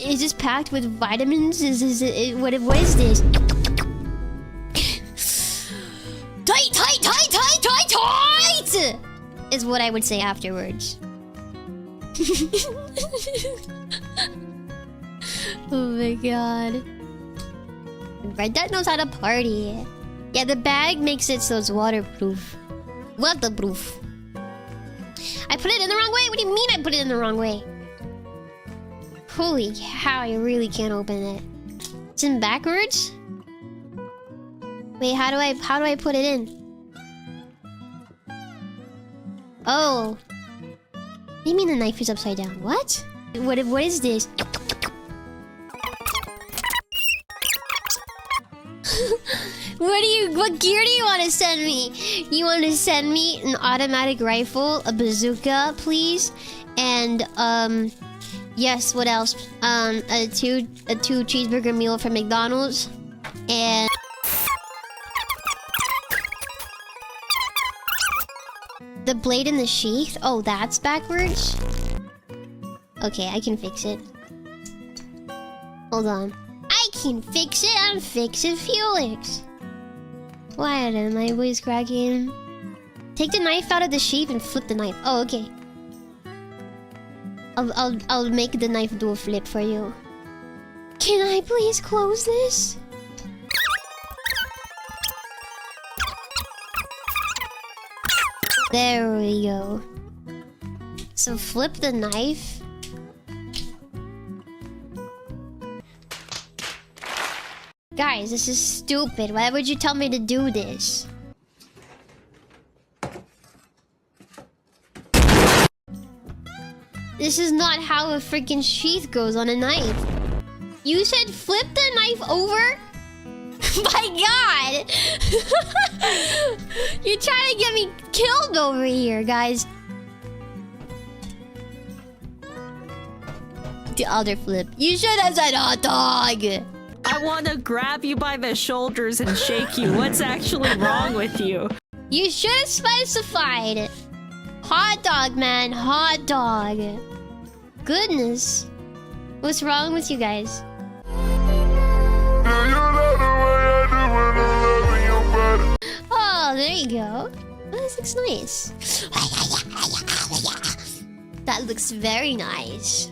Is this packed with vitamins? What is this? Tight! Is what I would say afterwards. Oh my god. Red Dead knows how to party. Yeah, the bag makes it so it's waterproof. Waterproof. I put it in the wrong way? What do you mean I put it in the wrong way? Holy cow, I really can't open it. It's in backwards? Wait, how do I put it in? Oh. What do you mean the knife is upside down? What? What is this? What gear do you want to send me? You want to send me an automatic rifle, a bazooka, please? And yes, what else? A two cheeseburger meal from McDonald's. And the blade in the sheath? Oh, that's backwards? Okay, I can fix it. Hold on. I can fix it. I'm fixing Felix. Why am I voice cracking? Take the knife out of the sheath and flip the knife. Oh, okay. I'll make the knife do a flip for you. Can I please close this? There we go. So flip the knife. Guys, this is stupid. Why would you tell me to do this? This is not how a freaking sheath goes on a knife. You said flip the knife over? My god! You're trying to get me killed over here, guys. The other flip. You should have said hot dog! I want to grab you by the shoulders and shake you. What's actually wrong with you? You should have specified. Hot dog, man. Hot dog. Goodness. What's wrong with you guys? Oh, there you go. Oh, this looks nice. That looks very nice.